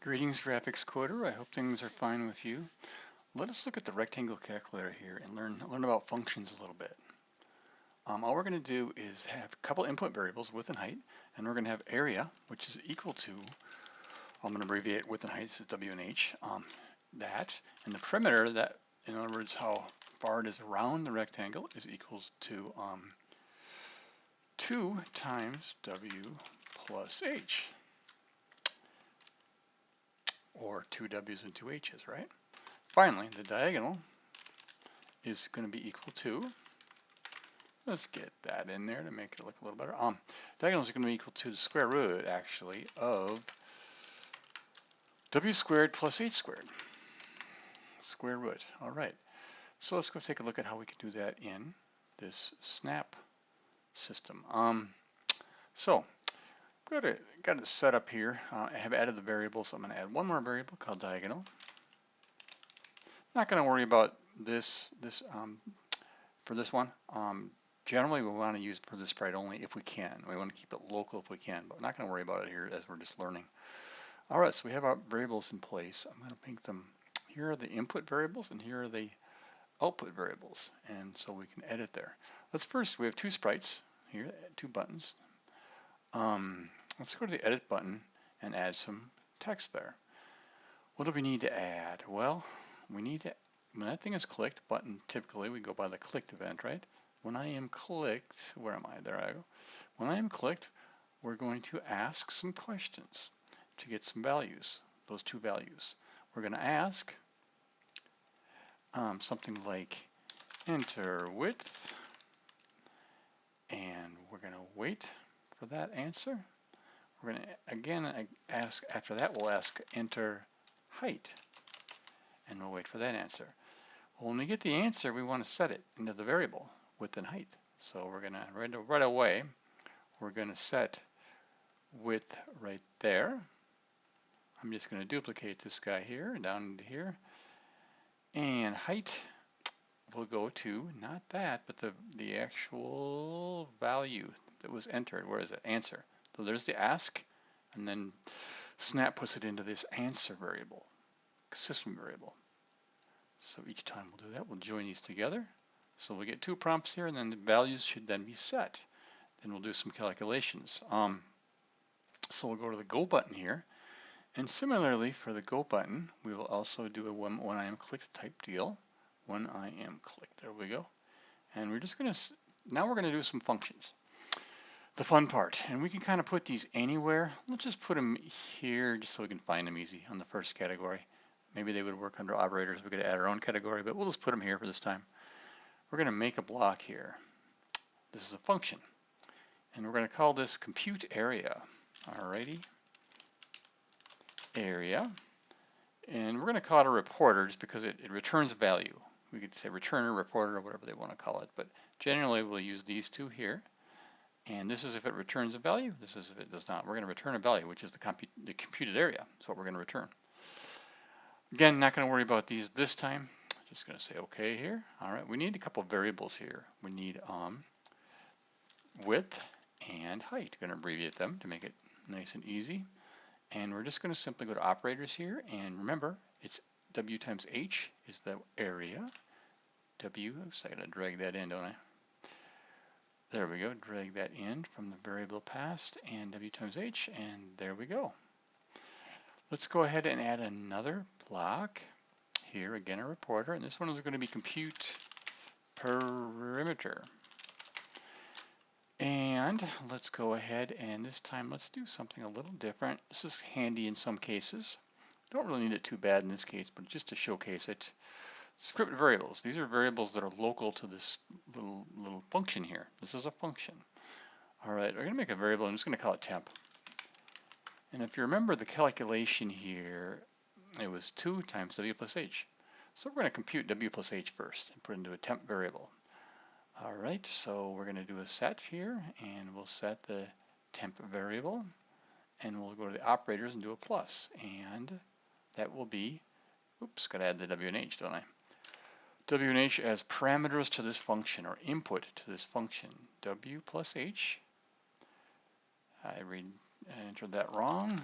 Greetings, graphics coder. I hope things are fine with you. Let us look at the rectangle calculator here and learn about functions a little bit. All we're going to do is have a couple input variables, width and height, and we're going to have area, which is equal to, I'm going to abbreviate width and height, so W and H, that, and the perimeter, that, in other words, how far it is around the rectangle, is equals to 2 times W plus H, or 2 W's and 2 H's, right? Finally, the diagonal is going to be equal to, let's get that in there to make it look a little better. Diagonal is going to be equal to the square root, actually, of W squared plus H squared. Square root. All right. So let's go take a look at how we can do that in this snap system. So got it set up here. I have added the variables. I'm going to add one more variable called diagonal. Not going to worry about this for this one. Generally, we want to use for this sprite only if we can. We want to keep it local if we can, but we're not going to worry about it here as we're just learning. All right, so we have our variables in place. I'm going to make them, here are the input variables and here are the output variables. And so we can edit there. We have two sprites here, two buttons. Let's go to the edit button and add some text there. What do we need to add? Well, we need to, when that thing is clicked, button, typically we go by the clicked event, right? When I am clicked, where am I? There I go. When I am clicked, we're going to ask some questions to get some values, those two values. We're going to ask something like enter width, and we're going to wait for that answer. We're going to again ask, after that we'll ask enter height, and we'll wait for that answer. When we get the answer, we want to set it into the variable width and height. So we're going to right away, we're going to set width right there. I'm just going to duplicate this guy here and down into here. And height will go to, not that, but the actual value that was entered. Where is it? Answer. So there's the ask, and then Snap puts it into this answer variable, system variable. So each time we'll do that, we'll join these together. So we get two prompts here, and then the values should then be set. Then we'll do some calculations. So we'll go to the Go button here. And similarly, for the Go button, we will also do a when I am clicked type deal. When I am clicked, there we go. And we're just going to, now we're going to do some functions. The fun part, and we can kind of put these anywhere. Let's just put them here just so we can find them easy on the first category. Maybe they would work under operators. We could add our own category, but we'll just put them here for this time. We're going to make a block here. This is a function, and we're going to call this compute area. Alrighty, area, and we're going to call it a reporter just because it returns a value. We could say returner, reporter, or whatever they want to call it, but generally we'll use these two here. And this is if it returns a value. This is if it does not. We're going to return a value, which is the computed area. That's what we're going to return. Again, not going to worry about these this time. Just going to say OK here. All right, we need a couple of variables here. We need width and height. Going to abbreviate them to make it nice and easy. And we're just going to simply go to operators here. And remember, it's W times H is the area. W, so I got to drag that in, don't I? There we go, drag that in from the variable passed and W times H, and there we go. Let's go ahead and add another block here, again a reporter, and this one is going to be compute perimeter. And let's go ahead and this time let's do something a little different. This is handy in some cases. Don't really need it too bad in this case, but just to showcase it. Script variables. These are variables that are local to this little function here. This is a function. All right, we're going to make a variable. I'm just going to call it temp. And if you remember the calculation here, it was 2 times W plus H. So we're going to compute W plus H first and put it into a temp variable. All right, so we're going to do a set here, and we'll set the temp variable, and we'll go to the operators and do a plus. And that will be, oops, got to add the W and H, don't I? W and H as parameters to this function, or input to this function. W plus H. I entered that wrong.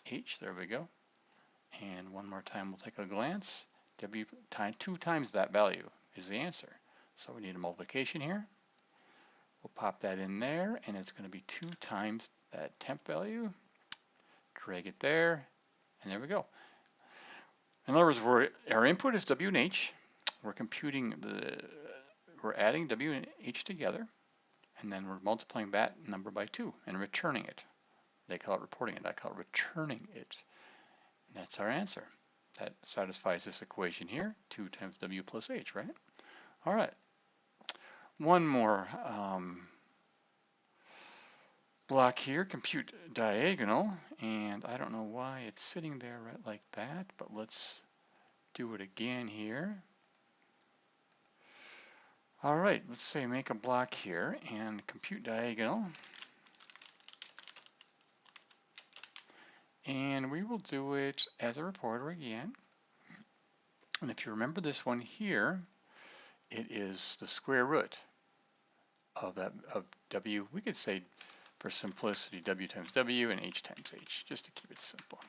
H, there we go. And one more time, we'll take a glance. W times 2 times that value is the answer. So we need a multiplication here. We'll pop that in there, and it's going to be 2 times that temp value. Drag it there, and there we go. In other words, our input is W and H. We're adding W and H together, and then we're multiplying that number by 2 and returning it. They call it reporting it. I call it returning it. And that's our answer. That satisfies this equation here, 2 times W plus H, right? All right. One more block here, compute diagonal, and I don't know why it's sitting there right like that, but let's do it again here. All right, let's say make a block here and compute diagonal. And we will do it as a reporter again. And if you remember this one here, it is the square root of W. We could say, for simplicity, W times W and H times H, just to keep it simple.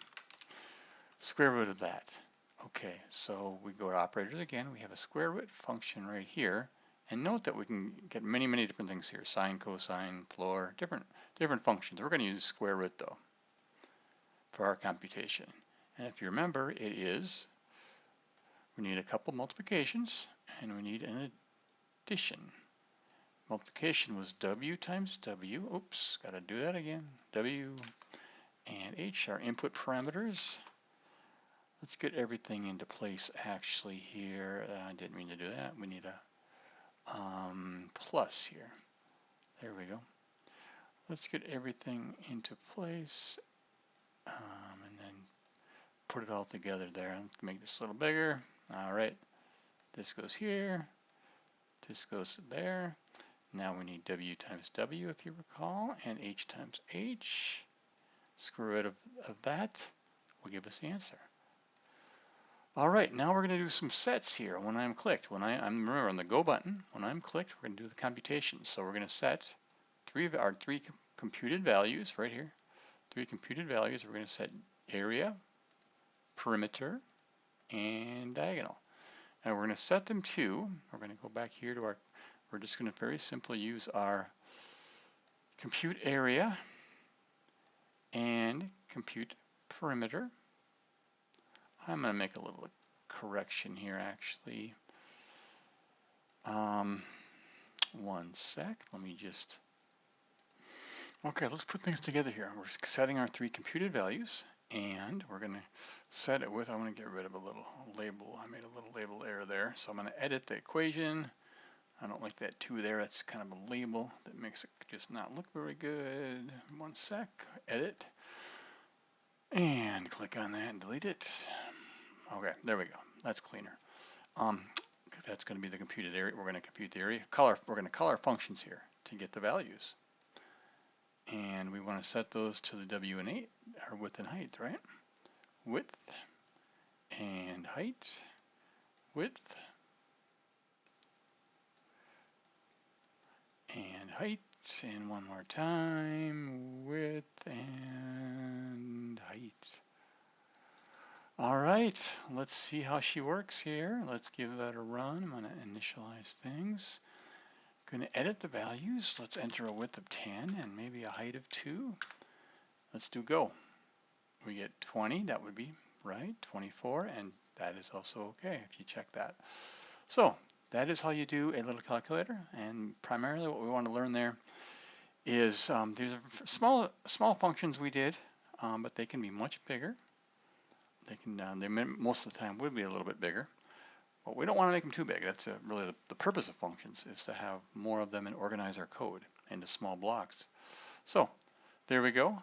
Square root of that. Okay, so we go to operators again. We have a square root function right here. And note that we can get many, many different things here. Sine, cosine, floor, different functions. We're going to use square root, though, for our computation. And if you remember, we need a couple multiplications, and we need an addition. Multiplication was W times W. Oops, got to do that again. W and H are input parameters. Let's get everything into place actually here. I didn't mean to do that. We need a plus here. There we go. Let's get everything into place and then put it all together there. Let's make this a little bigger. All right. This goes here. This goes there. Now we need W times W, if you recall, and H times H. Square root of that will give us the answer. All right, now we're going to do some sets here when I'm clicked. Remember on the Go button, when I'm clicked, we're going to do the computation. So we're going to set our three computed values right here. 3 computed values. We're going to set area, perimeter, and diagonal. And we're going to set them to, we're going to go back here to we're just going to very simply use our compute area and compute perimeter. I'm going to make a little correction here actually. One sec, let me just, okay, let's put things together here. We're setting our 3 computed values, and we're going to set it with, I want to get rid of a little label. I made a little label error there, so I'm going to edit the equation. I don't like that 2 there. That's kind of a label that makes it just not look very good. One sec, edit, and click on that and delete it. Okay, there we go. That's cleaner. That's going to be the computed area. We're going to compute the area. We're going to call our functions here to get the values. And we want to set those to the W and H, or width and height, right? Width and height. Width and height. And one more time. Width and height. All right, let's see how she works here. Let's give that a run. I'm going to initialize things. Going to edit the values. Let's enter a width of 10 and maybe a height of 2. Let's do go. We get 20, that would be right, 24, and that is also okay if you check that. So that is how you do a little calculator, and primarily what we want to learn there is these are small functions we did, but they can be much bigger. They most of the time would be a little bit bigger, but we don't want to make them too big. That's really the purpose of functions, is to have more of them and organize our code into small blocks. So there we go.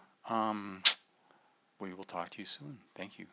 We will talk to you soon. Thank you.